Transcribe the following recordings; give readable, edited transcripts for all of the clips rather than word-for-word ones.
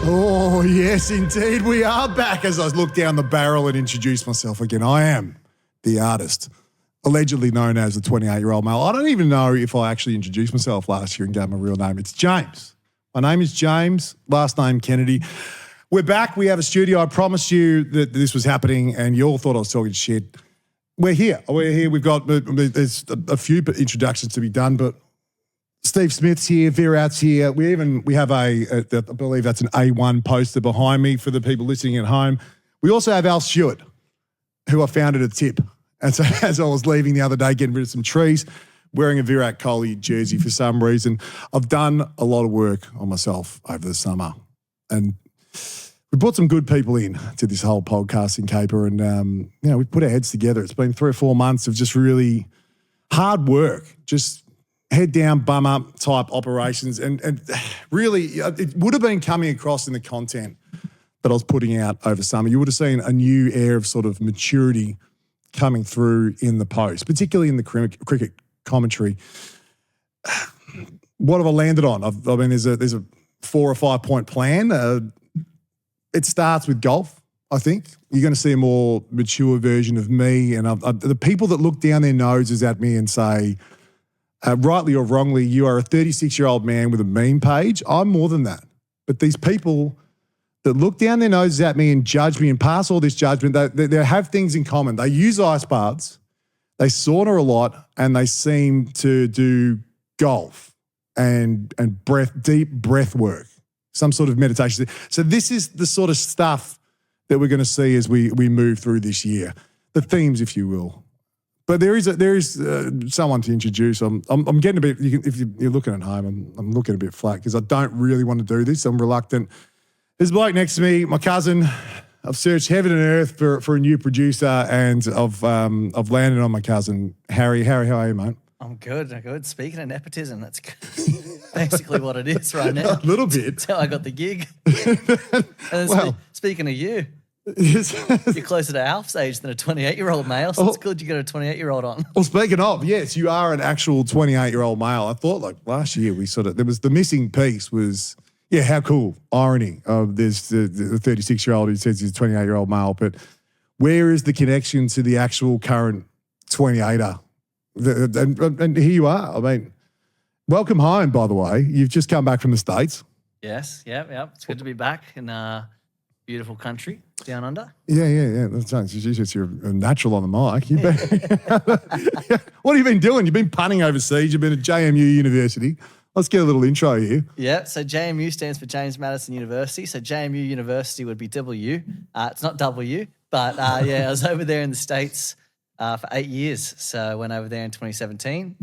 Oh, yes, indeed. We are back. As I look down the barrel and introduce myself again, I am the artist, allegedly known as the 28-year-old male. I don't even know if I actually introduced myself last year and gave my real name. It's James. My name is James, last name Kennedy. We're back. We have a studio. I promised you that this was happening and you all thought I was talking shit. We're here. We've got, there's a few introductions to be done, but Steve Smith's here, Virat's here. We have I believe that's an A1 poster behind me for the people listening at home. We also have Al Stewart, who I found at a tip. And so as I was leaving the other day, getting rid of some trees, wearing a Virat Kohli jersey for some reason. I've done a lot of work on myself over the summer. And we brought some good people in to this whole podcasting caper. And, we put our heads together. It's been 3 or 4 months of just really hard work, just head down, bum up type operations. And really, it would have been coming across in the content that I was putting out over summer. You would have seen a new air of sort of maturity coming through in the post, particularly in the cricket commentary. What have I landed on? There's a 4 or 5 point plan. It starts with golf, I think. You're going to see a more mature version of me. And the people that look down their noses at me and say, rightly or wrongly, you are a 36-year-old man with a meme page. I'm more than that. But these people that look down their noses at me and judge me and pass all this judgment, they have things in common. They use ice baths, they sauna a lot, and they seem to do golf and deep breath work, some sort of meditation. So this is the sort of stuff that we're going to see as we move through this year, the themes, if you will. But there is someone to introduce. I'm getting a bit. If you're looking at home, I'm looking a bit flat because I don't really want to do this. I'm reluctant. There's a bloke next to me, my cousin. I've searched heaven and earth for a new producer, and I've landed on my cousin Harry. Harry, how are you, mate? I'm good. Speaking of nepotism, that's basically what it is right now. A little bit. That's how I got the gig. And Well, speaking of you. Yes. You're closer to Alf's age than a 28-year-old male, so it's good you got a 28-year-old on. Well, speaking of, yes, you are an actual 28-year-old male. I thought like last year there was the missing piece was, how cool, irony. There's the 36-year-old who says he's a 28-year-old male, but where is the connection to the actual current 28er? And here you are. I mean, welcome home, by the way. You've just come back from the States. Yes, yeah. It's good to be back in beautiful country down under. Yeah. That's nice. You're a natural on the mic. What have you been doing? You've been punting overseas. You've been at JMU University. Let's get a little intro here. Yeah, so JMU stands for James Madison University. So JMU University would be W. It's not W, but I was over there in the States for 8 years. So I went over there in 2017,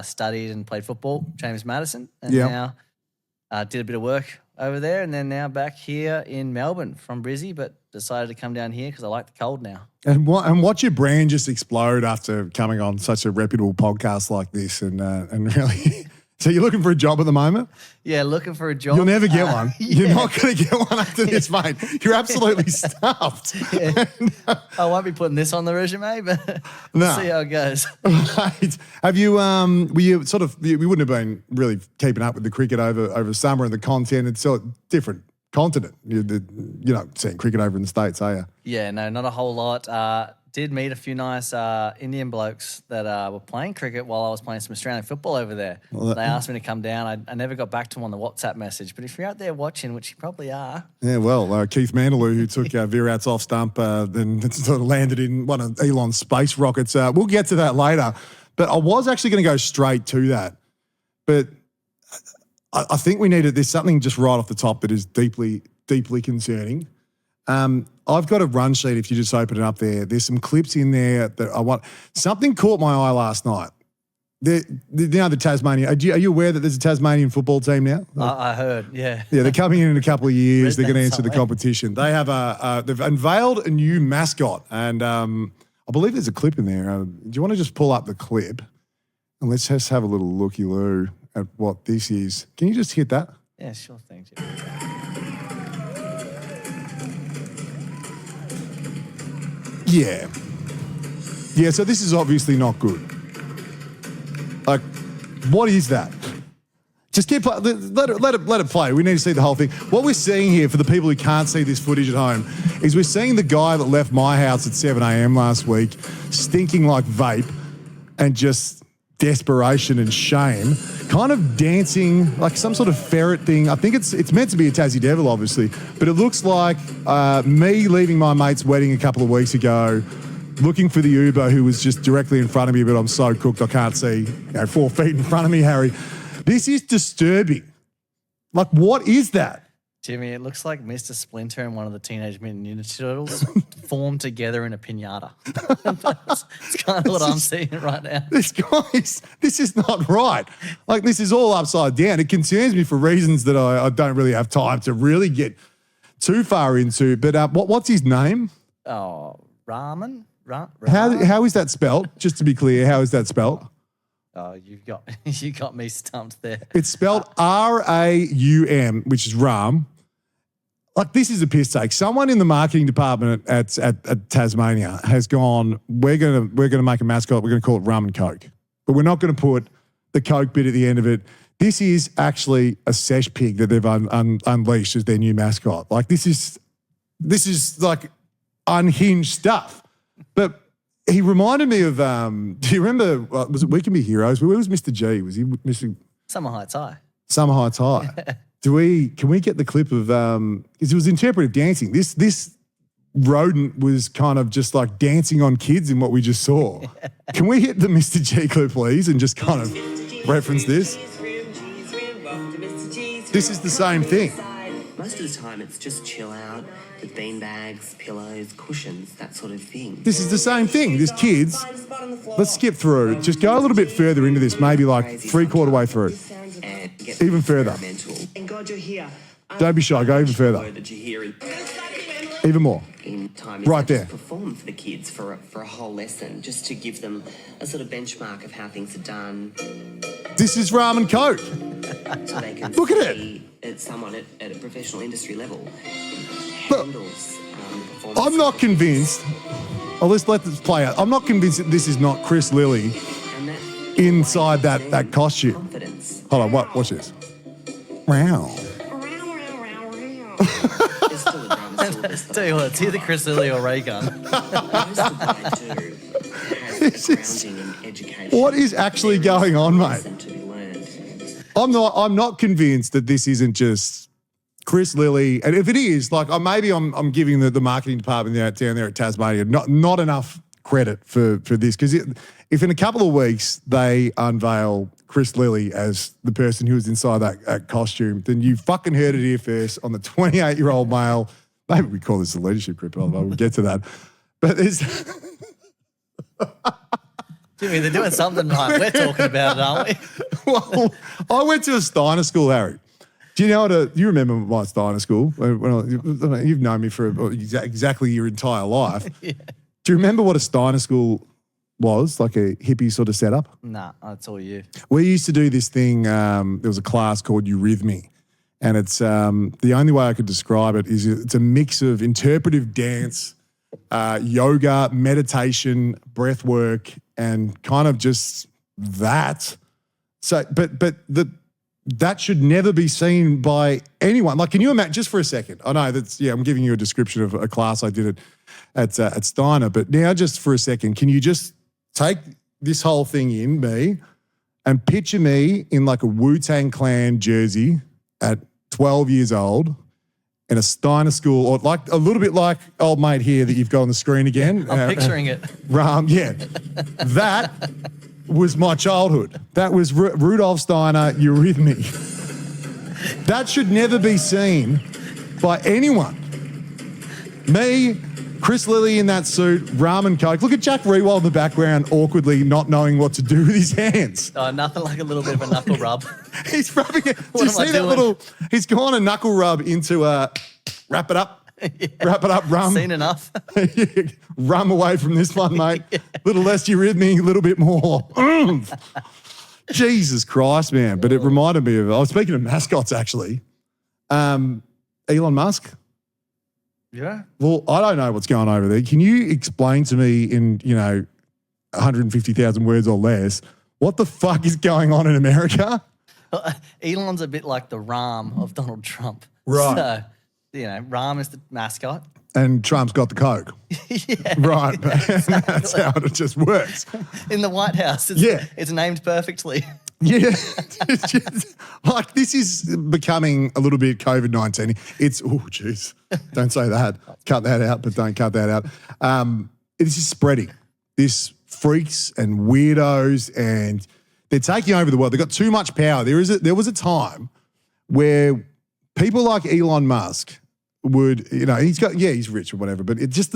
studied and played football, James Madison, and now did a bit of work over there, and then now back here in Melbourne from Brizzy, but decided to come down here because I like the cold now. And watch your brand just explode after coming on such a reputable podcast like this, and really. So you're looking for a job at the moment? Yeah, looking for a job. You'll never get one. You're not going to get one after this, mate. You're absolutely stuffed. Yeah. I won't be putting this on the resume, but we'll see how it goes. Right. Have you, were you sort of, we wouldn't have been really keeping up with the cricket over summer and the content. It's a different continent. You're not seeing cricket over in the States, are you? Yeah, no, not a whole lot. Did meet a few nice Indian blokes that were playing cricket while I was playing some Australian football over there. Well, they asked me to come down. I never got back to them on the WhatsApp message, but if you're out there watching, which you probably are. Yeah, well, Keith Mandaloo, who took Virat's off stump, then sort of landed in one of Elon's space rockets. We'll get to that later. But I was actually going to go straight to that. But I think there's something just right off the top that is deeply, deeply concerning. I've got a run sheet if you just open it up there. There's some clips in there that I want. Something caught my eye last night. The Tasmanian. Are you aware that there's a Tasmanian football team now? I heard, yeah. Yeah, they're coming in a couple of years. They're going to enter the competition. They have they've unveiled a new mascot, and I believe there's a clip in there. Do you want to just pull up the clip and let's just have a little looky-loo at what this is? Can you just hit that? Yeah, sure thing. Yeah. Yeah, so this is obviously not good. Like, what is that? Just keep let it play. We need to see the whole thing. What we're seeing here, for the people who can't see this footage at home, is we're seeing the guy that left my house at 7 a.m. last week, stinking like vape, and just desperation and shame, kind of dancing like some sort of ferret thing. I think it's meant to be a Tassie Devil, obviously, but it looks like me leaving my mate's wedding a couple of weeks ago, looking for the Uber who was just directly in front of me, but I'm so cooked I can't see 4 feet in front of me, Harry. This is disturbing. Like, what is that? Jimmy, it looks like Mr. Splinter and one of the Teenage Mutant Ninja Turtles formed together in a piñata. It's kind of what I'm seeing right now. This is not right. Like, this is all upside down. It concerns me for reasons that I don't really have time to really get too far into. But what's his name? Oh, Ramen? How is that spelt? Just to be clear, how is that spelt? Oh, you got me stumped there. It's spelled R-A-U-M, which is Ram. Like, this is a piss take. Someone in the marketing department at Tasmania has gone, we're gonna make a mascot. We're gonna call it Rum and Coke, but we're not gonna put the Coke bit at the end of it. This is actually a sesh pig that they've unleashed as their new mascot. Like, this is like unhinged stuff. But he reminded me of, do you remember, was it We Can Be Heroes? Where was Mr. G? Was he Mr. Summer Heights High? Summer Heights High. Can we get the clip of, because it was interpretive dancing. This rodent was kind of just like dancing on kids in what we just saw. Can we hit the Mr. G clip, please, and just kind of reference this? This is the same thing. Most of the time it's just chill out with beanbags, pillows, cushions, that sort of thing. This is the same thing. There's kids. Let's skip through. Just go a little bit further into this, maybe like 3/4 way through. Even further. Don't be shy. Go even further. Even more. Right there. Perform for the kids for a whole lesson, just to give them a sort of benchmark of how things are done. This is Rum and Coke. So they can Look at it. Someone at a professional industry level handles I'm not convinced. Oh, let's let this play out. I'm not convinced that this is not Chris Lilly inside that costume. Confidence. Hold on, watch this. Wow. Tell you what, it's either Chris Lilly or Ray Gun. What is actually going on, mate? I'm not convinced that this isn't just Chris Lilly. And if it is, like, maybe I'm giving the marketing department down there at Tasmania not enough credit for this, because if in a couple of weeks they unveil Chris Lilly as the person who was inside that costume, then you fucking heard it here first on the 28-year-old male. Maybe we call this a leadership group. We'll get to that. But there's... Jimmy, they're doing something right. We're talking about it, aren't we? Well, I went to a Steiner school, Harry. Do you know you remember my Steiner school? You've known me for exactly your entire life. Yeah. Do you remember what a Steiner school was, like a hippie sort of setup? Nah, that's all you. We used to do this thing. There was a class called Eurythmy, and it's the only way I could describe it is it's a mix of interpretive dance, yoga, meditation, breath work, and kind of just that. So, but that should never be seen by anyone. Like, can you imagine, just for a second? I know I'm giving you a description of a class I did at Steiner, but now just for a second, can you just take this whole thing in me and picture me in like a Wu-Tang Clan jersey at 12 years old in a Steiner school, or like a little bit like old mate here that you've got on the screen again. I'm picturing it. Yeah. That was my childhood. That was Rudolf Steiner, Eurythmy. That should never be seen by anyone. Me, Chris Lilly in that suit, Rum and Coke. Look at Jack Rewald in the background, awkwardly not knowing what to do with his hands. Oh, nothing like a little bit of a knuckle rub. He's rubbing it. Do you see that little? He's gone a knuckle rub into wrap it up. Yeah. Wrap it up, Rum. Seen enough. Rum away from this one, mate. A little less Eurythmy, a little bit more. Jesus Christ, man. But it reminded me of, I was speaking of mascots, actually. Elon Musk. Yeah. Well, I don't know what's going on over there. Can you explain to me in, 150,000 words or less, what the fuck is going on in America? Elon's a bit like the Ram of Donald Trump. Right. So, Ram is the mascot. And Trump's got the Coke. Yeah. Right. That's how it just works. In the White House, it's named perfectly. Yeah. It's just, like, this is becoming a little bit COVID-19. It's, oh, jeez. Don't say that. Cut that out, but don't cut that out. This is spreading. This freaks and weirdos, and they're taking over the world. They've got too much power. There was a time where people like Elon Musk would, he's rich or whatever, but just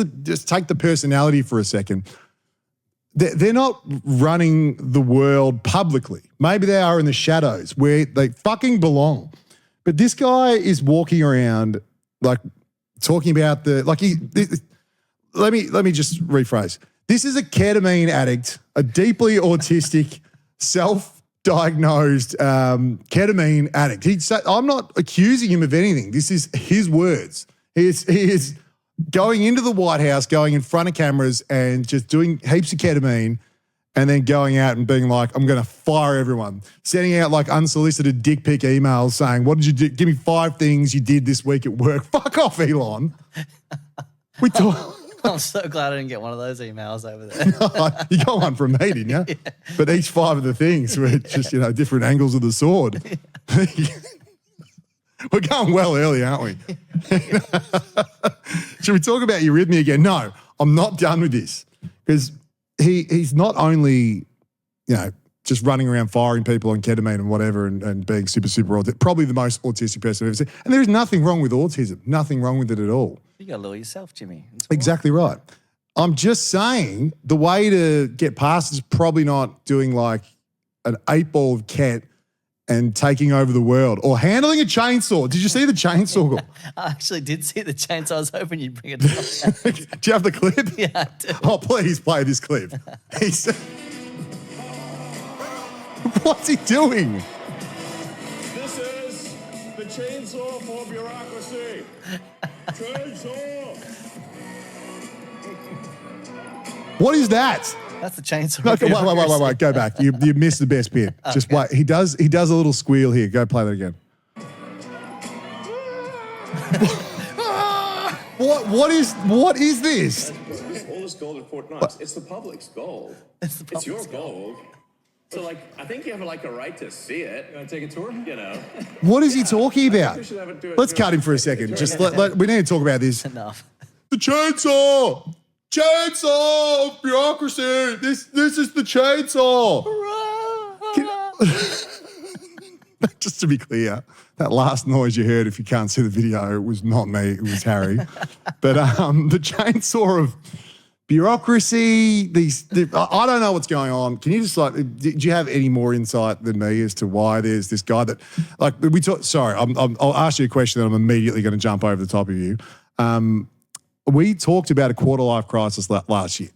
take the personality for a second. They're not running the world publicly. Maybe they are in the shadows where they fucking belong. But this guy is walking around like talking about let me just rephrase. This is a ketamine addict, a deeply autistic, self-diagnosed ketamine addict. I'm not accusing him of anything. This is his words. He is going into the White House, going in front of cameras and just doing heaps of ketamine and then going out and being like, I'm going to fire everyone. Sending out like unsolicited dick pic emails saying, what did you do? Give me 5 things you did this week at work. Fuck off, Elon. I'm so glad I didn't get one of those emails over there. You got one from me, didn't you? Yeah. But each 5 of the things were just, different angles of the sword. We're going well early, aren't we? Should we talk about eurythmy again? No, I'm not done with this because he's not only, just running around firing people on ketamine and whatever and being super autistic, probably the most autistic person I've ever seen. And there is nothing wrong with autism, nothing wrong with it at all. You got to lure yourself, Jimmy. Exactly right. I'm just saying the way to get past is probably not doing like an 8-ball of ket and taking over the world or handling a chainsaw. Did you see the chainsaw? I actually did see the chainsaw. I was hoping you'd bring it up. Do you have the clip? Yeah, I do. Oh, please play this clip. What's he doing? This is the chainsaw for bureaucracy. Chainsaw. What is that? That's the chainsaw. Okay, wait. Go back. You missed the best bit. Okay. Just wait. He does a little squeal here. Go play that again. What is this? All this gold in Fort Knox. It's the public's gold. It's your gold. So, I think you have a right to see it. You want to take a tour? What is he talking about? Let's cut him for a second. Just we need to talk about this. Enough. The chainsaw of bureaucracy. This is the chainsaw. Just to be clear, that last noise you heard, if you can't see the video, it was not me. It was Harry. But the chainsaw of bureaucracy, I don't know what's going on. Can you just do you have any more insight than me as to why there's this guy that we talk? Sorry, I'll ask you a question that I'm immediately going to jump over the top of you. We talked about a quarter-life crisis last year,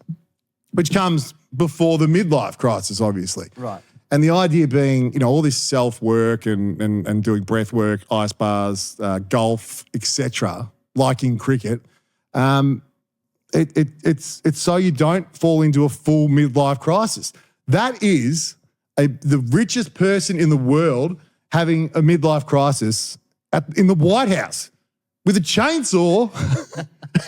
which comes before the midlife crisis, obviously. Right. And the idea being, all this self-work and doing breath work, ice bars, golf, etc., like in cricket. It's so you don't fall into a full midlife crisis. That is the richest person in the world having a midlife crisis in the White House with a chainsaw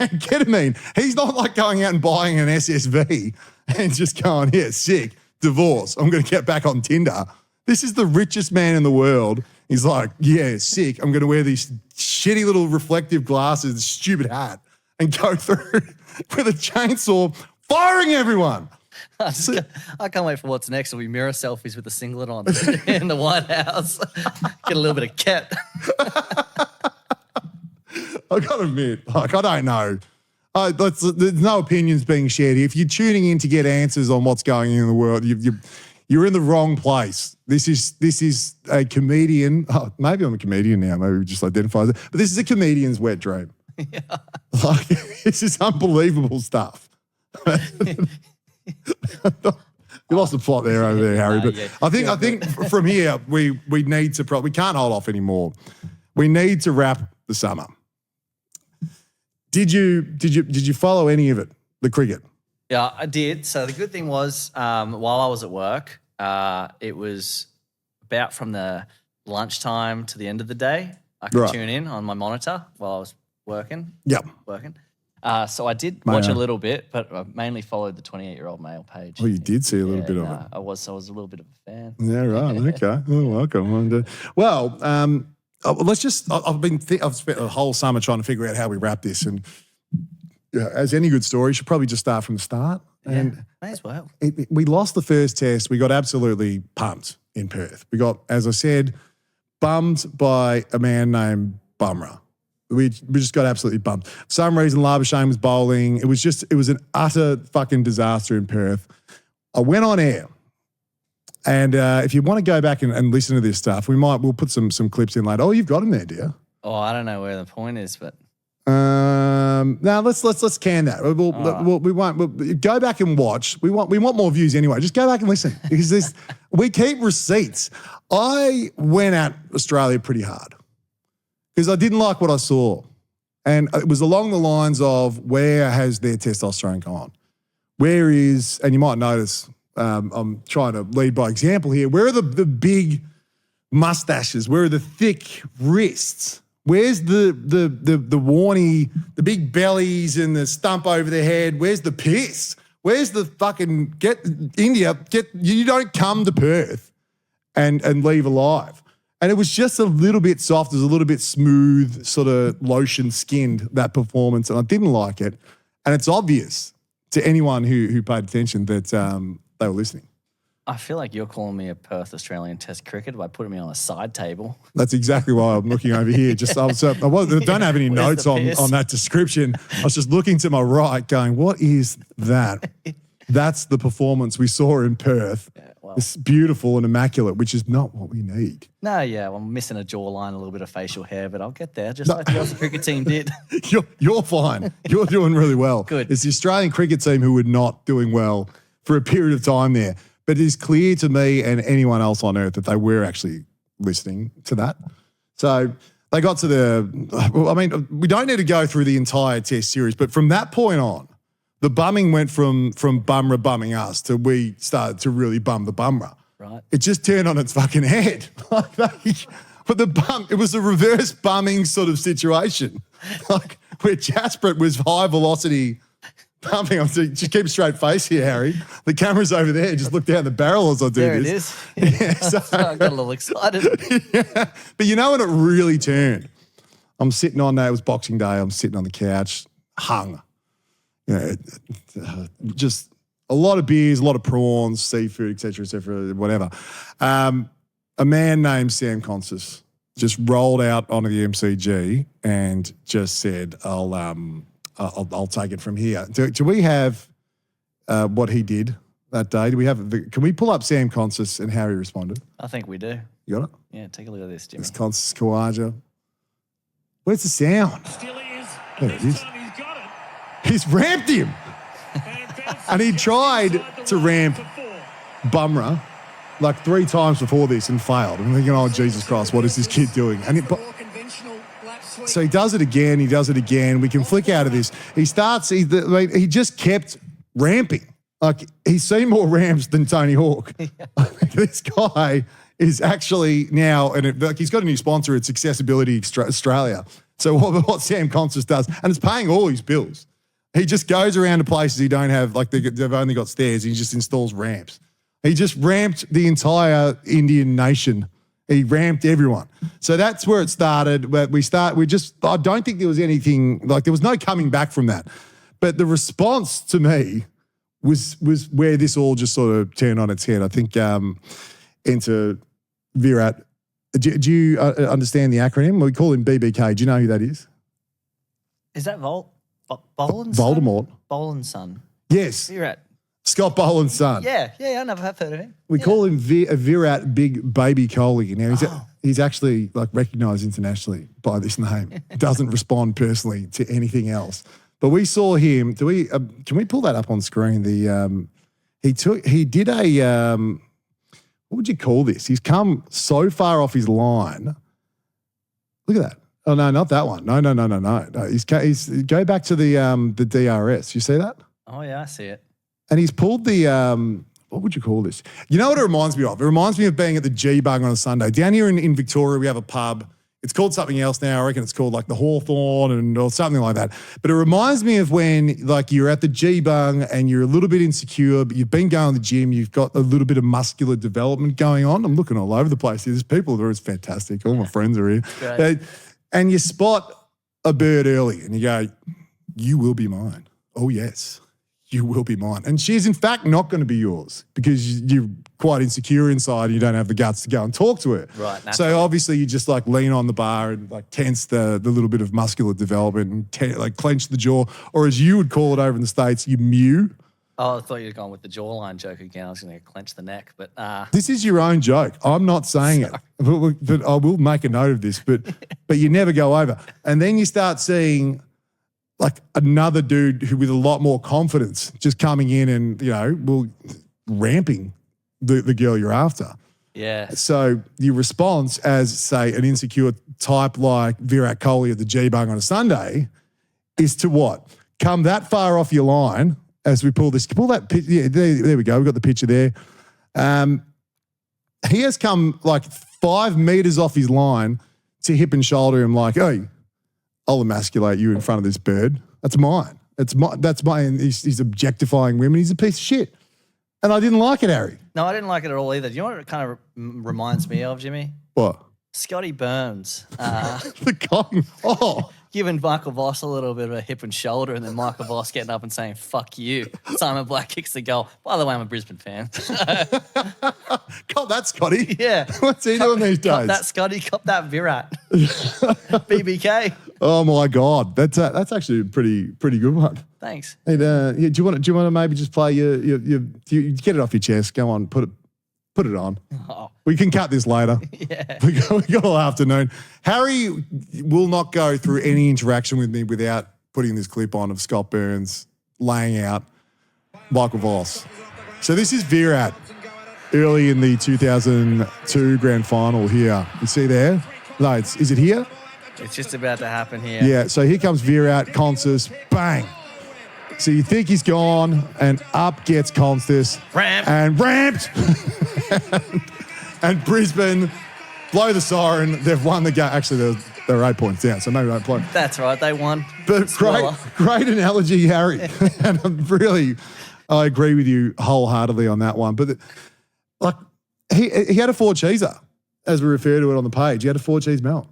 and ketamine. He's not going out and buying an SSV and just going, yeah, sick, divorce, I'm going to get back on Tinder. This is the richest man in the world. He's like, yeah, sick, I'm going to wear these shitty little reflective glasses, stupid hat, and go through with a chainsaw firing everyone. I can't wait for what's next. It'll be mirror selfies with a singlet on in the White House. Get a little bit of ket. I got to admit, I don't know. There's no opinions being shared here. If you're tuning in to get answers on what's going on in the world, you're in the wrong place. This is a comedian. Oh, maybe I'm a comedian now. Maybe we just identifies it. But this is a comedian's wet dream. Yeah. This is unbelievable stuff. You lost the plot there over there, Harry. But yeah. I think from here we need to we can't hold off anymore. We need to wrap the summer. Did you follow any of it, the cricket? Yeah, I did. So the good thing was, while I was at work, it was about from the lunchtime to the end of the day, I could tune in on my monitor while I was working. Yep. So I did watch a little bit, but I mainly followed the 28-year-old male page. Oh, you did see a little bit of it. I was a little bit of a fan. Yeah, right. Okay. Oh, welcome. Well, let's just. I've spent a whole summer trying to figure out how we wrap this, and as any good story, you should probably just start from the start. And may as well. We lost the first test. We got absolutely pumped in Perth. We got, as I said, bummed by a man named Bumrah. We just got absolutely bummed. For some reason, Labuschagne was bowling. It was an utter fucking disaster in Perth. I went on air. And if you want to go back and listen to this stuff, we'll put some clips in later. Oh, you've got them there, dear. Oh, I don't know where the point is, but now let's can that. We won't. We'll go back and watch. We want more views anyway. Just go back and listen because we keep receipts. I went at Australia pretty hard because I didn't like what I saw, and it was along the lines of where has their testosterone gone? Where is, and you might notice. I'm trying to lead by example here. Where are the big mustaches? Where are the thick wrists? Where's the warny, the big bellies and the stump over the head? Where's the piss? Where's the fucking you don't come to Perth and leave alive. And it was just a little bit soft, it was a little bit smooth, sort of lotion skinned, that performance, and I didn't like it. And it's obvious to anyone who paid attention that they were listening. I feel like you're calling me a Perth Australian Test cricketer by putting me on a side table. That's exactly why I'm looking over here. I don't have any notes on that description. I was just looking to my right going, what is that? That's the performance we saw in Perth. Yeah, well, it's beautiful and immaculate, which is not what we need. No, yeah, well, I'm missing a jawline, a little bit of facial hair, but I'll get there, just like the Aussie cricket team did. You're fine. You're doing really well. Good. It's the Australian cricket team who were not doing well for a period of time there. But it is clear to me and anyone else on earth that they were actually listening to that. So they got to we don't need to go through the entire test series, but from that point on, the bumming went from Bumrah bumming us to we started to really bum the Bumrah. Right. It just turned on its fucking head. But it was a reverse bumming sort of situation. Like where Jasprit was high velocity pumping. I'm saying, just keep a straight face here, Harry. The camera's over there. Just look down the barrel as I do there this. There it is. Yeah, so I got a little excited. Yeah. But you know when it really turned? I'm sitting on that. It was Boxing Day. I'm sitting on the couch, hung. Just a lot of beers, a lot of prawns, seafood, et cetera, whatever. A man named Sam Consis just rolled out onto the MCG and just said, I'll take it from here. Do we have what he did that day? Do we have? Can we pull up Sam Consis and how he responded? I think we do. You got it? Yeah, take a look at this, Jimmy. It's Consis Khawaja. Where's the sound? Still is. There it is. Time he's got it. He's ramped him. And he tried to ramp Bumrah like 3 times before this and failed. I'm thinking, oh, Jesus Christ, what is this kid doing? And so he does it again. We can flick out of this. He just kept ramping. Like he's seen more ramps than Tony Hawk. This guy is actually now, he's got a new sponsor. It's Accessibility Australia. So what Sam Consis does, and it's paying all his bills. He just goes around to places he don't have, like they've only got stairs. He just installs ramps. He just ramped the entire Indian nation. He ramped everyone. So that's where it started. I don't think there was anything, like there was no coming back from that. But the response to me was where this all just sort of turned on its head. I think into Virat. Do you understand the acronym? We call him BBK. Do you know who that is? Is that Boland's son? Voldemort. Boland's son. Yes. Virat. Scott Boland's son. Yeah, I never have heard of him. We call him Virat Big Baby Kohli. Now he's actually like recognised internationally by this name. Doesn't respond personally to anything else. But we saw him. Can we pull that up on screen? He did a what would you call this? He's come so far off his line. Look at that. Oh no, not that one. No. He's go back to the DRS. You see that? Oh yeah, I see it. And he's pulled the what would you call this? You know what it reminds me of? It reminds me of being at the G-Bung on a Sunday. Down here in Victoria, we have a pub. It's called something else now. I reckon it's called like the Hawthorn or something like that. But it reminds me of when like you're at the G-Bung and you're a little bit insecure, but you've been going to the gym, you've got a little bit of muscular development going on. I'm looking all over the place here. There's people there. It's fantastic. All my friends are here. And you spot a bird early and you go, you will be mine. Oh, yes. You will be mine. And she's in fact not going to be yours because you're quite insecure inside and you don't have the guts to go and talk to her. Right. Naturally. So obviously you just like lean on the bar and like tense the little bit of muscular development and like clench the jaw, or as you would call it over in the States, you mew. Oh, I thought you were going with the jawline joke again. I was going to clench the neck, but This is your own joke. I'm not saying it, but I will make a note of this. But you never go over. And then you start seeing like another dude who with a lot more confidence just coming in and, you know, ramping the girl you're after. yeah. So your response as, say, an insecure type like Virat Kohli at the G-Bung on a Sunday is to what? Come that far off your line as we pull that picture. Yeah, there we go. We've got the picture there. He has come like 5 meters off his line to hip and shoulder him like, hey, I'll emasculate you in front of this bird. That's mine. That's mine. And he's objectifying women. He's a piece of shit. And I didn't like it, Harry. No, I didn't like it at all either. Do you know what it kind of reminds me of, Jimmy? What? Scotty Burns. The guy. Oh. Giving Michael Voss a little bit of a hip and shoulder, and then Michael Voss getting up and saying, fuck you. Simon Black kicks the goal. By the way, I'm a Brisbane fan. Cop that, Scotty. Yeah. What's he doing these days? Cop that, Scotty. Cop that, Virat. BBK. Oh my God, that's actually a pretty good one. Thanks. And, do you want to maybe just play your get it off your chest? Go on, put it on. Oh. We can cut this later. Yeah. We got all afternoon. Harry will not go through any interaction with me without putting this clip on of Scott Burns laying out Michael Voss. So this is Virat early in the 2002 grand final here. You see there? No, is it here? It's just about to happen here. Yeah, so here comes Virat, Consus, bang. So you think he's gone, and up gets Consus. Ramp. And ramped. and Brisbane blow the siren. They've won the game. Actually, they're 8 points down, so maybe don't play. That's right, they won. But great analogy, Harry. And I agree with you wholeheartedly on that one. But he had a 4-cheeser, as we refer to it on the page. He had a 4-cheese melt.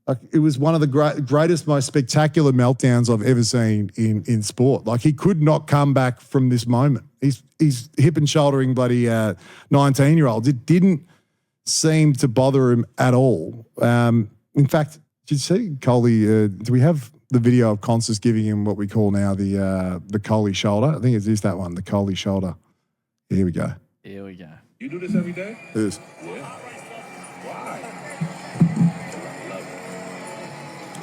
Like, it was one of the greatest, most spectacular meltdowns I've ever seen in sport. Like, he could not come back from this moment. He's hip and shouldering bloody 19-year-olds. It didn't seem to bother him at all. In fact, did you see Kohli? Do we have the video of Consus giving him what we call now the Kohli shoulder? I think it is that one, the Kohli shoulder. Here we go. Here we go. You do this every day? It is. Yeah.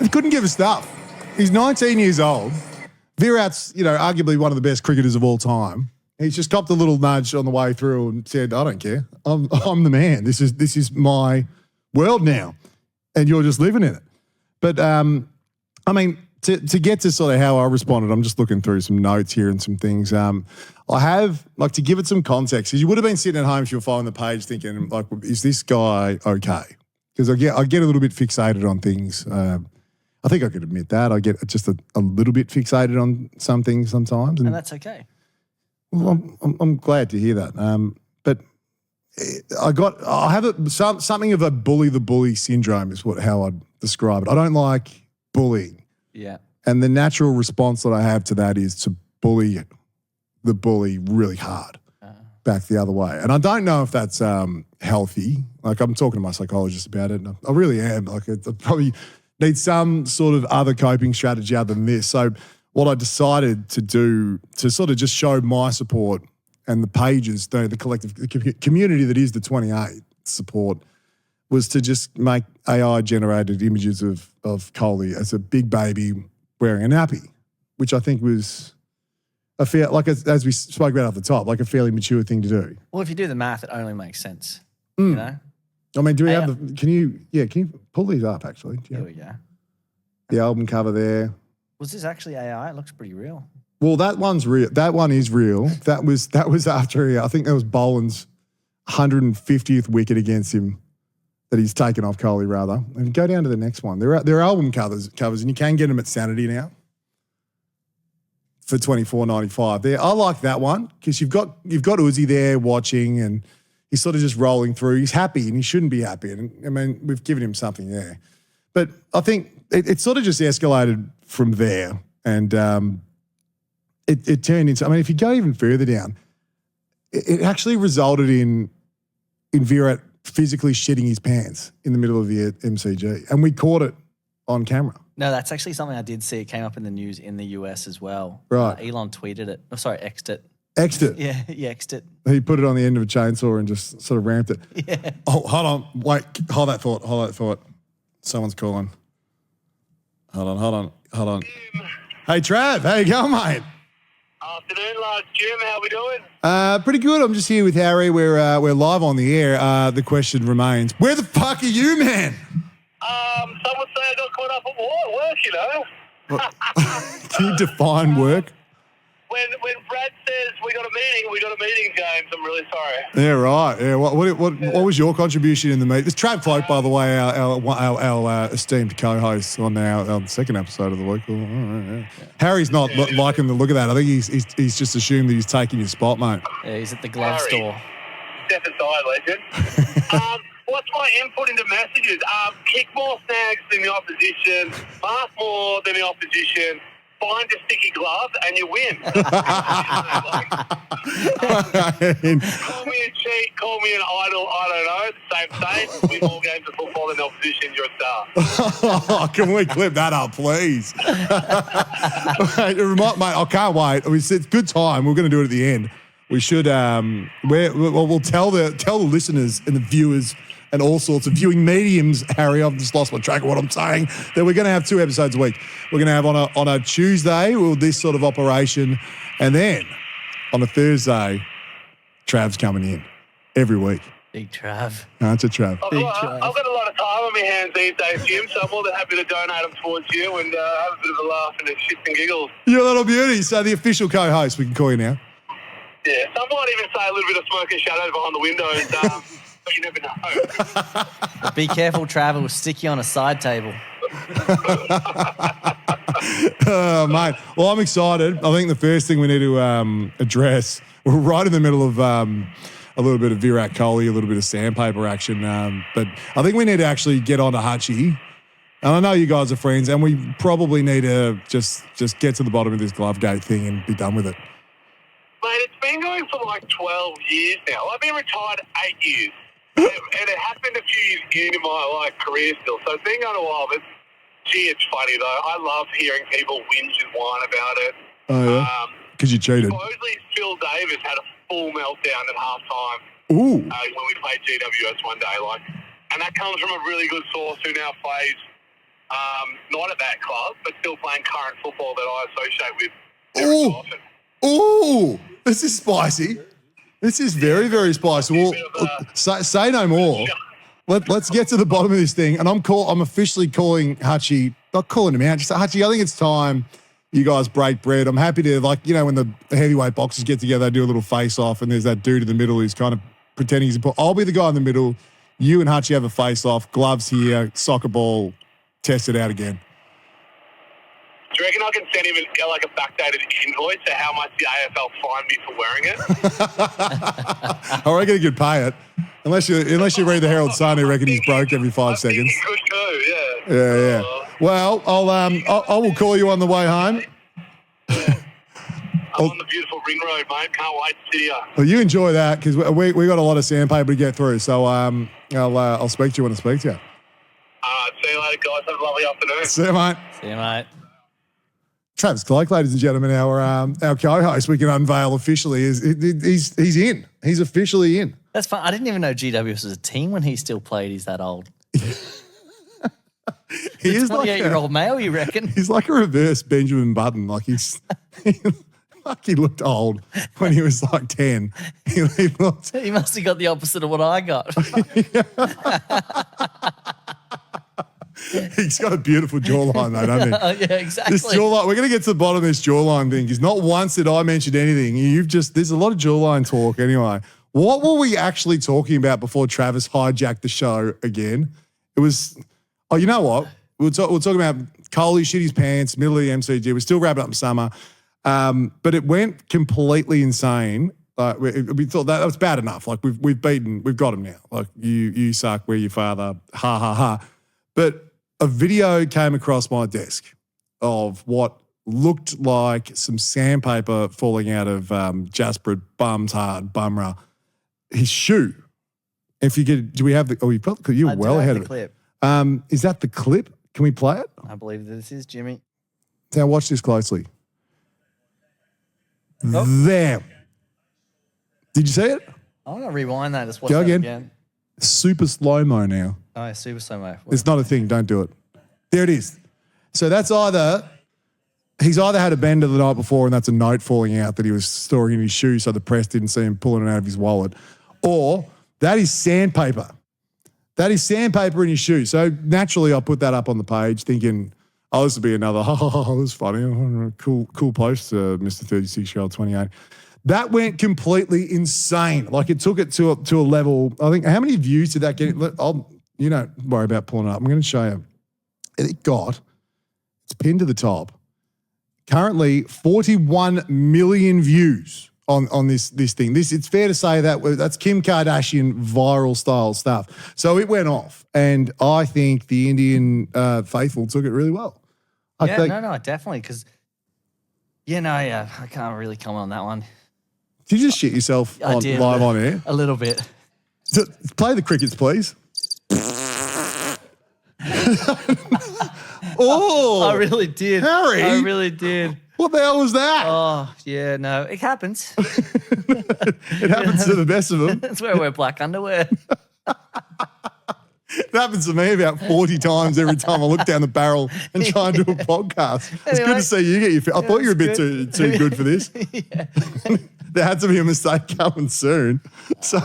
He couldn't give a stuff. He's 19 years old. Virat's, arguably one of the best cricketers of all time. He's just copped a little nudge on the way through and said, I don't care. I'm the man. This is my world now. And you're just living in it. But, to get to sort of how I responded, I'm just looking through some notes here and some things. I have, to give it some context, because you would have been sitting at home if you were following the page thinking, is this guy okay? Because I get a little bit fixated on things. I think I could admit that. I get just a little bit fixated on some things sometimes. And that's okay. Well, I'm glad to hear that. But I have something of a bully the bully syndrome is how I'd describe it. I don't like bullying. Yeah. And the natural response that I have to that is to bully the bully really hard back the other way. And I don't know if that's healthy. I'm talking to my psychologist about it. And I really am. I probably need some sort of other coping strategy other than this. So what I decided to do to sort of just show my support and the pages, the collective community that is the 28 support, was to just make AI-generated images of Kohli as a big baby wearing a nappy, which I think was a fair, as we spoke about at the top, a fairly mature thing to do. Well, if you do the math, it only makes sense. You know? I mean, do we have can you pull these up actually? Here we go. The album cover there. Was this actually AI? It looks pretty real. Well, that one's real. That one is real. That was after I think that was Boland's 150th wicket against him that he's taken off Kohli rather. And go down to the next one. They're album covers, and you can get them at Sanity now for $24.95. I like that one because you've got Uzi there watching, and he's sort of just rolling through. He's happy, and he shouldn't be happy. And I mean, we've given him something there, but I think it sort of just escalated from there, and it turned into. I mean, if you go even further down, it actually resulted in Virat physically shitting his pants in the middle of the MCG, and we caught it on camera. No, that's actually something I did see. It came up in the news in the US as well. Right. Elon tweeted it. Oh, sorry, X'd it. X'd it. Yeah, he X'd it. He put it on the end of a chainsaw and just sort of ramped it. Yeah. Oh, hold on. Wait, hold that thought. Someone's calling. Hold on. Hey, Trav, how you going, mate? Afternoon, lads. Jim, how we doing? Pretty good. I'm just here with Harry. We're live on the air. The question remains, where the fuck are you, man? Some would say I got caught up at work, Can you define work? When Brad says we got a meeting, James, I'm really sorry. Yeah, right. Yeah. What was your contribution in the meet? This Trav Cloak, by the way, our esteemed co-host on our second episode of the week. Oh, yeah. Harry's not liking the look of that. I think he's just assumed that he's taking your spot, mate. Yeah, he's at the glove store. Step aside, legend. What's my input into messages? Kick more snags than the opposition, mark more than the opposition, find a sticky glove, and you win. Call me a cheat, call me an idol, I don't know. Same. Win more games of football than the opposition, you're a star. Can we clip that up, please? Mate, I can't wait. It's good time. We're going to do it at the end. We should. We'll tell the listeners and the viewers and all sorts of viewing mediums, Harry, I've just lost my track of what I'm saying, that we're going to have 2 episodes a week. We're going to have on a Tuesday this sort of operation, and then on a Thursday, Trav's coming in every week. Big Trav. No, it's a Trav. I've got a lot of time on my hands these days, Jim, so I'm more than happy to donate them towards you and have a bit of a laugh and a shits and giggles. You're a little beauty. So the official co-host, we can call you now. Yeah, some might even say a little bit of smoke and shadows behind the windows, but you never know. Be careful, Trav. It will stick you on a side table. Mate, well, I'm excited. I think the first thing we need to address, we're right in the middle of a little bit of Virat Kohli, a little bit of sandpaper action, but I think we need to actually get on to Hutchie. And I know you guys are friends, and we probably need to just get to the bottom of this glove gate thing and be done with it. Mate, it's been going for like 12 years now. I've been retired 8 years. And it happened a few years into my career still. So it's been going a while, but gee, it's funny though. I love hearing people whinge and whine about it. Oh, yeah? Because you cheated. Supposedly Phil Davis had a full meltdown at halftime. Ooh. When we played GWS one day. And that comes from a really good source who now plays not at that club, but still playing current football that I associate with very often. Ooh, this is spicy. This is very, very spicy. Well, say no more. Let's get to the bottom of this thing. And I'm officially calling Hutchie, not calling him out, just Hutchie, I think it's time you guys break bread. I'm happy to, when the heavyweight boxers get together, they do a little face-off, and there's that dude in the middle who's kind of pretending he's important. I'll be the guy in the middle. You and Hutchie have a face-off, gloves here, soccer ball, test it out again. Do you reckon I can send him a backdated invoice to how much the AFL fined me for wearing it? I reckon he could pay it. Unless you read the Herald Sun, I reckon he's broke every 5 seconds. He could go, yeah. Yeah. Well, I will call you on the way home. I'm on the beautiful ring road, mate. Can't wait to see you. Well, you enjoy that because we got a lot of sandpaper to get through. So I'll speak to you when I speak to you. See you later, guys. Have a lovely afternoon. See you, mate. See you, mate. Travis Clokey, ladies and gentlemen, our co-host, we can unveil officially, he's in. He's officially in. That's fun. I didn't even know GWS was a team when he still played. He's that old. He is like 28-year-old male, you reckon? He's like a reverse Benjamin Button. He looked old when he was 10. He must have got the opposite of what I got. He's got a beautiful jawline, though, doesn't he? Yeah, exactly. This jawline, we're going to get to the bottom of this jawline thing because not once did I mention anything. There's a lot of jawline talk anyway. What were we actually talking about before Travis hijacked the show again? It was, you know what? We're talking about Coley shit his pants, middle of the MCG. We're still wrapping up in summer. But it went completely insane. Like we thought that was bad enough. Like we've got him now. Like you suck, we're your father, ha ha ha. But a video came across my desk of what looked like some sandpaper falling out of Jasper Bum's hard bummer. His shoe. If you could, do we have the? Oh, you're well ahead of clip. it. Is that the clip? Can we play it? I believe this is Jimmy. Now watch this closely. Oh. There. Did you see it? I'm gonna rewind that. Just watch Go that again. Super slow-mo now. Oh, super slow-mo. It's not a thing. Don't do it. There it is. So that's he's either had a bender the night before and that's a note falling out that he was storing in his shoe so the press didn't see him pulling it out of his wallet, or that is sandpaper. That is sandpaper in his shoe. So naturally I put that up on the page thinking, oh, this would be another, this is funny. Cool post, Mr. 36-year-old 28. That went completely insane. Like it took it to a level. I think, how many views did that get? You don't worry about pulling it up. I'm going to show you. It's pinned to the top. Currently 41 million views on this thing. It's fair to say that's Kim Kardashian viral style stuff. So it went off. And I think the Indian faithful took it really well. No, definitely. Because, I can't really comment on that one. Did you just shit yourself live on air? A little bit. So, play the crickets, please. Oh, I really did. Harry. I really did. What the hell was that? Oh, yeah, no, it happens. It happens to the best of them. That's where I wear black underwear. It happens to me about 40 times every time I look down the barrel and try and do a podcast. It's good to see you get your. I thought you were a bit too good for this. Yeah. There had to be a mistake coming soon. So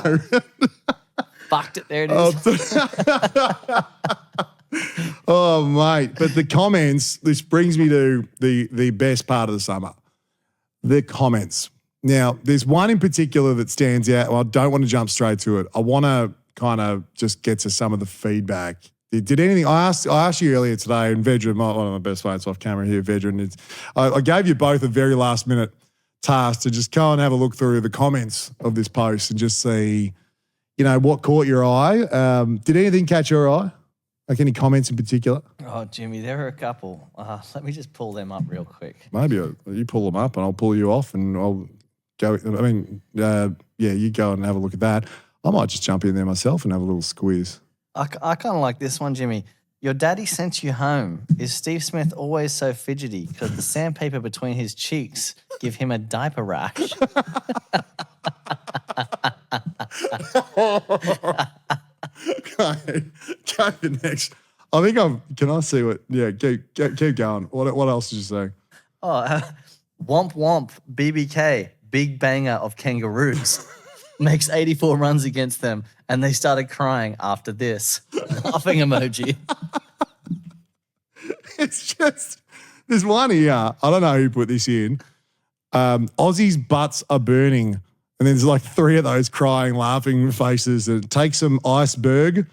fucked it. There it is. Oh, mate. But the comments, this brings me to the best part of the summer. The comments. Now, there's one in particular that stands out. Well, I don't want to jump straight to it. I want to kind of just get to some of the feedback. Did anything? I asked you earlier today, and Vedra, one of my best mates off camera here, Vedra, and I gave you both a very last minute task to just go and have a look through the comments of this post and just see, what caught your eye. Did anything catch your eye? Like any comments in particular? Oh, Jimmy, there are a couple. Let me just pull them up real quick. Maybe you pull them up and I'll pull you off and I'll go. You go and have a look at that. I might just jump in there myself and have a little squeeze. I kind of like this one, Jimmy. Your daddy sent you home. Is Steve Smith always so fidgety? Because the sandpaper between his cheeks give him a diaper rash. Go next. I think can I see what, keep going. What else did you say? Oh, Womp Womp, BBK, big banger of kangaroos. Makes 84 runs against them, and they started crying after this. Laughing emoji. It's just, there's one here. I don't know who put this in. Aussies' butts are burning. And then there's like 3 of those crying, laughing faces. And take some iceberg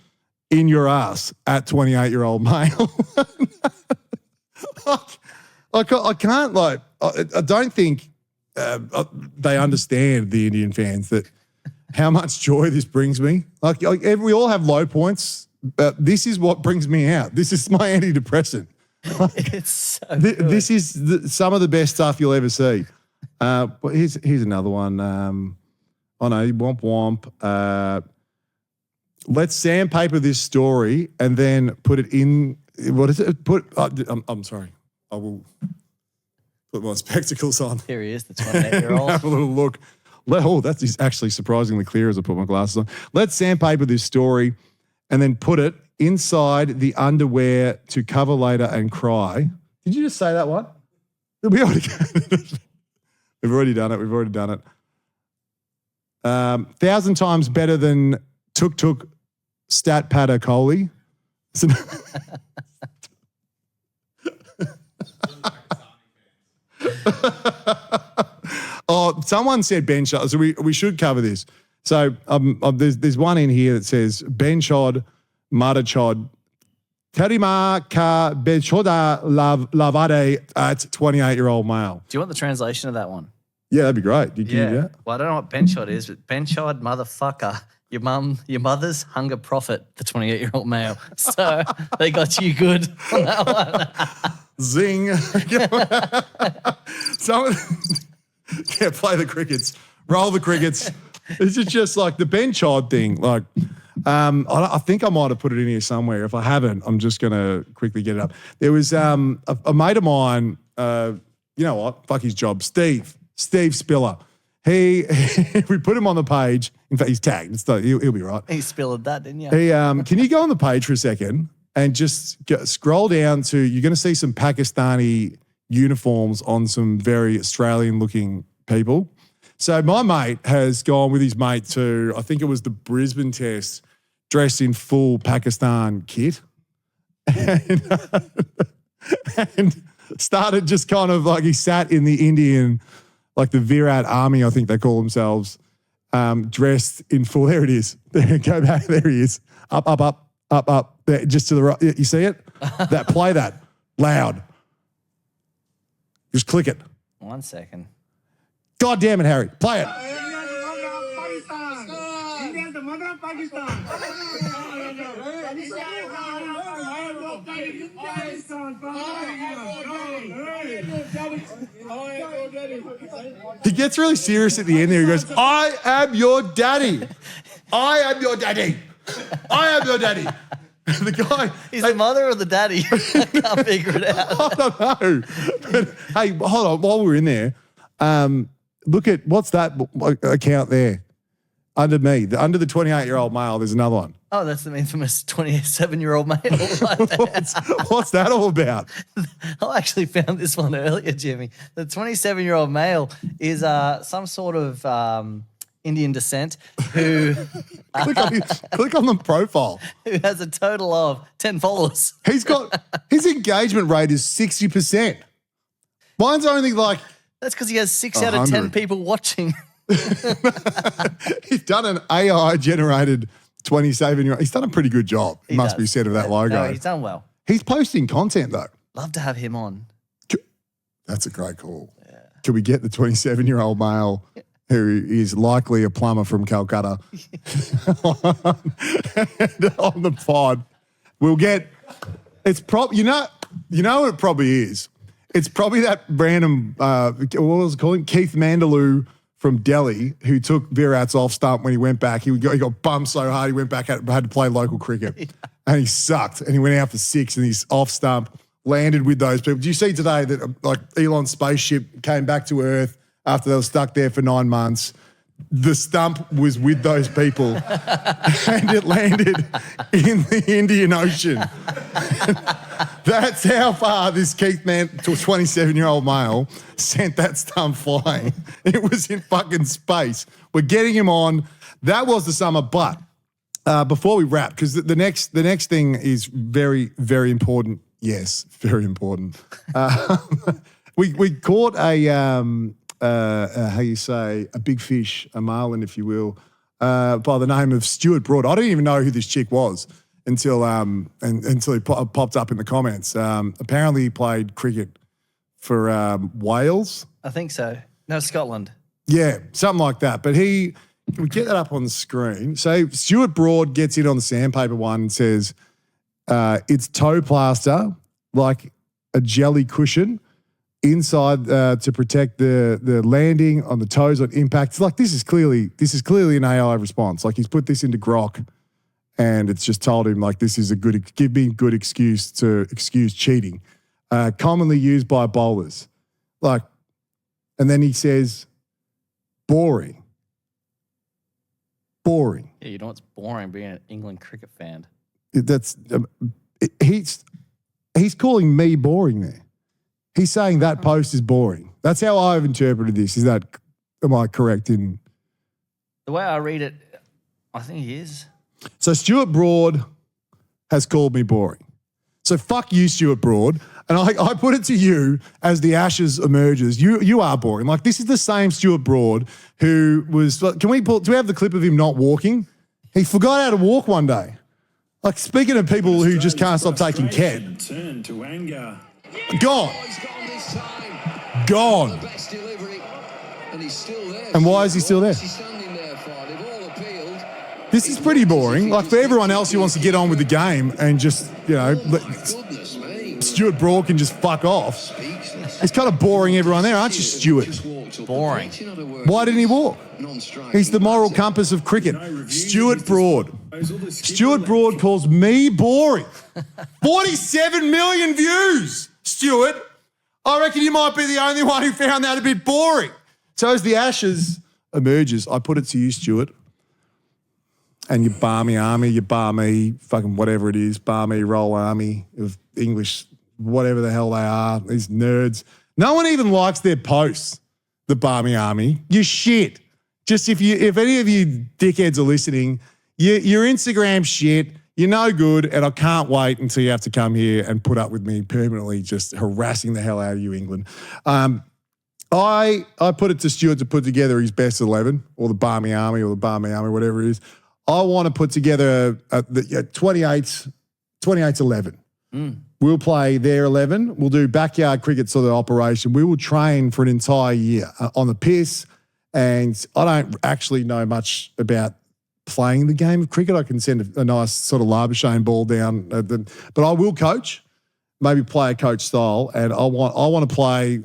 in your ass at 28-year-old male. I can't I don't think they understand, the Indian fans, that how much joy this brings me. We all have low points, but this is what brings me out. This is my antidepressant. It's so good. This is some of the best stuff you'll ever see. But here's another one. Womp Womp. Let's sandpaper this story and then put it in. What is it? I'm sorry. I will put my spectacles on. Here he is, the 28-year-old. Have a little look. That is actually surprisingly clear as I put my glasses on. Let's sandpaper this story and then put it inside the underwear to cover later and cry. Did you just say that one? We've already done it. 1,000 times better than Tuk Tuk Stat Padder Coley. Oh, someone said Ben Shod, so we should cover this. So there's one in here that says Ben Shod, Mada Chod, Terima ka Bechoda Lavade at 28-year-old male. Do you want the translation of that one? Yeah, that'd be great. Can you do that? Well, I don't know what benchod is, but benchod, motherfucker. Your mother's hunger prophet, the 28-year-old male. So they got you good on that one. Zing. Play the crickets. Roll the crickets. This is just like the Ben Chod thing. Like, I think I might have put it in here somewhere. If I haven't, I'm just going to quickly get it up. There was a mate of mine, you know what? Fuck his job. Steve Spiller. We put him on the page. In fact, he's tagged. He'll be right. He spilled that, didn't you? Can you go on the page for a second and just scroll down to, you're going to see some Pakistani uniforms on some very Australian-looking people. So my mate has gone with his mate to, I think it was the Brisbane Test, dressed in full Pakistan kit. And started just kind of like, he sat in the Indian, like the Virat Army, I think they call themselves, dressed in full. There it is. Go back. There he is. Up. There, just to the right. You see it? Play that loud. Just click it. 1 second. God damn it, Harry. Play it. He gets really serious at the end there. He goes, I am your daddy. I am your daddy. I am your daddy. The guy. He's the mother or the daddy? I can't figure it out. I don't know. But, hey, hold on. While we're in there, look at, what's that account there? Under me, under the 28-year-old male, there's another one. Oh, that's the infamous 27-year-old male. Right what's that all about? I actually found this one earlier, Jimmy. The 27-year-old male is some sort of Indian descent who click on the profile. Who has a total of 10 followers. His engagement rate is 60%. Mine's only like, that's because he has 6 out of 10 people watching. He's done an AI-generated 27-year-old. He's done a pretty good job, must be said, of that logo. No, he's done well. He's posting content, though. Love to have him on. That's a great call. Yeah. Can we get the 27-year-old male who is likely a plumber from Calcutta on the pod? We'll get, it's you know what it probably is? It's probably that random, what was it called? Keith Mandaloo from Delhi, who took Virat's off stump when he went back. He got bumped so hard he went back, had to play local cricket. And he sucked. And he went out for 6 and he's off stump, landed with those people. Do you see today that like Elon's spaceship came back to Earth after they were stuck there for 9 months? The stump was with those people and it landed in the Indian Ocean. That's how far this Keith man, to a 27-year-old male, sent that stump flying. It was in fucking space. We're getting him on. That was the summer. But before we wrap, because the next thing is very, very important. Yes, very important. We caught how you say, a big fish, a marlin, if you will, by the name of Stuart Broad. I didn't even know who this chick was until he popped up in the comments. Apparently he played cricket for Wales. I think so. No, Scotland. Yeah, something like that. But can we get that up on the screen? So Stuart Broad gets in on the sandpaper one and says, it's toe plaster, like a jelly cushion, inside to protect the landing on the toes on impact. It's like this is clearly an AI response. Like he's put this into Grok, and it's just told him like this is give me a good excuse to excuse cheating. Commonly used by bowlers, like, and then he says, boring. Yeah, you know what's boring being an England cricket fan. That's he's calling me boring there. He's saying that post is boring. That's how I've interpreted this. Am I correct in? The way I read it, I think he is. So Stuart Broad has called me boring. So fuck you, Stuart Broad. and I put it to you as the Ashes emerges. You are boring. Like, this is the same Stuart Broad who was. Do we have the clip of him not walking? He forgot how to walk one day. Like, speaking of people who just can't stop taking Ket. Turn to anger. Gone. He's gone this time. Gone. The best delivery, and he's still there. And why is he still there? What's he standing there for? They've all appealed. This is pretty boring. Like, for everyone else who wants to get on with the game and just, Goodness me. Stuart Broad can just fuck off. Speechless. It's kind of boring everyone there, aren't you, Stuart? Just walked up. Boring. Why didn't he walk? Non-striking. He's the moral compass of cricket. Stuart Broad. Stuart Broad calls me boring. 47 million views, Stuart. I reckon you might be the only one who found that a bit boring. So as the Ashes emerges, I put it to you, Stuart, and your barmy army, your barmy fucking whatever it is, barmy roll army of English, whatever the hell they are, these nerds. No one even likes their posts, the barmy army. You're shit. Just if any of you dickheads are listening, your Instagram shit, you're no good, and I can't wait until you have to come here and put up with me permanently just harassing the hell out of you, England. I put it to Stuart to put together his best 11, or the Barmy Army, whatever it is. I want to put together the 28's 11. We'll play their 11. We'll do backyard cricket sort of operation. We will train for an entire year on the piss, and I don't actually know much about playing the game of cricket. I can send a nice sort of Labuschagne ball down, but I will coach, maybe play a coach style, and I want to play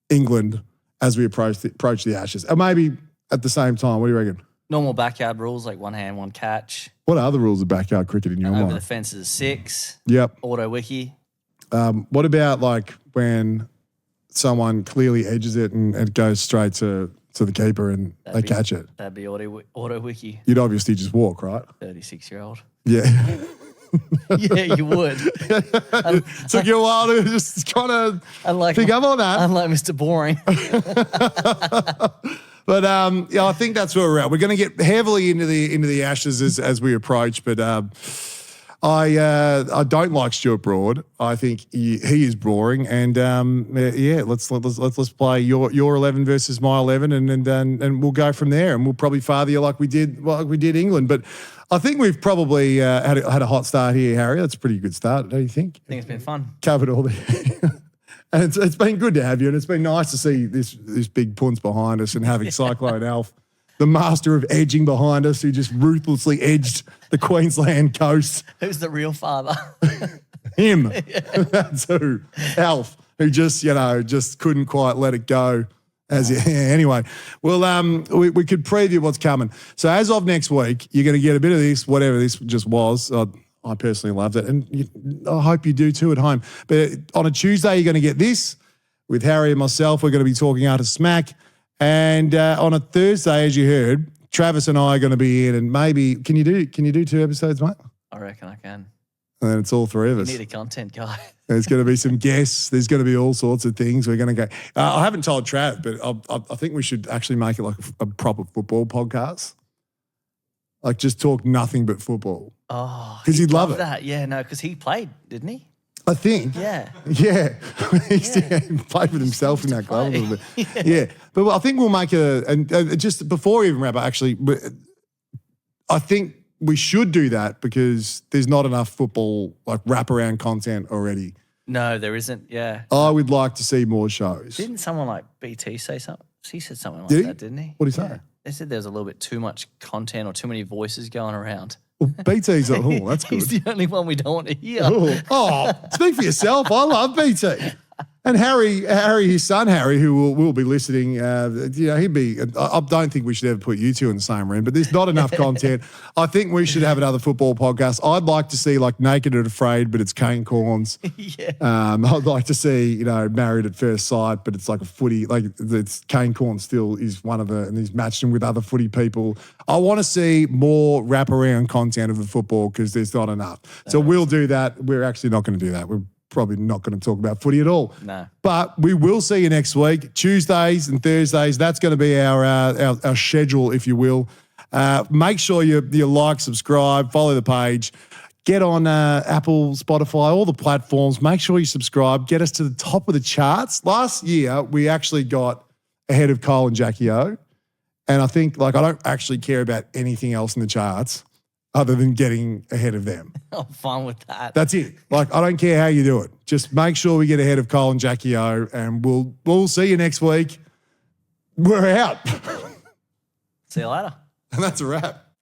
England as we approach the Ashes, and maybe at the same time. What do you reckon? Normal backyard rules like one hand, one catch. What are the rules of backyard cricket in your Over mind? the fence is 6. Yep. Auto wiki. What about like when someone clearly edges it and it goes straight to the keeper and they catch it? That'd be auto wiki. You'd obviously just walk, right? 36-year-old. Yeah. Yeah, you would. Took you a while to just kind of pick up on that. Unlike Mr. Boring. But yeah, I think that's where we're at. We're going to get heavily into the Ashes as we approach. But I don't like Stuart Broad. I think he is boring. And yeah, let's play your 11 versus my 11, and we'll go from there. And we'll probably father you like we did England. But I think we've probably had a hot start here, Harry. That's a pretty good start, don't you think? I think it's been fun. Covered all the. And it's been good to have you, and it's been nice to see this big punts behind us and having Cyclone Alf, the master of edging behind us, who just ruthlessly edged the Queensland coast. Who's the real father? Him. That's who. Alf, who just couldn't quite let it go. Anyway, well, we could preview what's coming. So as of next week, you're going to get a bit of this, whatever this just was. I personally loved it, and I hope you do too at home. But on a Tuesday, you're going to get this with Harry and myself. We're going to be talking out of smack. And on a Thursday, as you heard, Travis and I are going to be in, and maybe can you do 2 episodes, mate? I reckon I can. And then it's all 3 of us. You need a content guy. There's going to be some guests. There's going to be all sorts of things. We're going to go. I haven't told Trav, but I think we should actually make it like a proper football podcast. Like just talk nothing but football. Oh, because he'd love it. That. Yeah, no, because he played, didn't he? I think. Yeah. Yeah. He played with himself in that club a little bit. Yeah. But I think we'll make just before we even wrap up, actually, I think we should do that because there's not enough football, like wraparound content already. No, there isn't. Yeah. I would like to see more shows. Didn't someone like BT say something? He said something like that, didn't he? What did he say? They said there was a little bit too much content or too many voices going around. Well, BT's that's good. He's the only one we don't want to hear. Oh, speak for yourself. I love BT. And Harry, his son Harry, who will be listening, he'd be. I don't think we should ever put you two in the same room, but there's not enough content. I think we should have another football podcast. I'd like to see like Naked and Afraid, but it's cane corns. Yeah. I'd like to see Married at First Sight, but it's like a footy. Like it's cane corn still is one of the, and he's matched him with other footy people. I want to see more wraparound content of the football because there's not enough. So we'll do that. We're actually not going to do that. We're probably not going to talk about footy at all. No. But we will see you next week, Tuesdays and Thursdays. That's going to be our schedule, if you will. Make sure you like, subscribe, follow the page. Get on Apple, Spotify, all the platforms. Make sure you subscribe. Get us to the top of the charts. Last year, we actually got ahead of Cole and Jackie O. And I think, I don't actually care about anything else in the charts other than getting ahead of them. I'm fine with that. That's it. I don't care how you do it. Just make sure we get ahead of Cole and Jackie O, and we'll see you next week. We're out. See you later. And that's a wrap.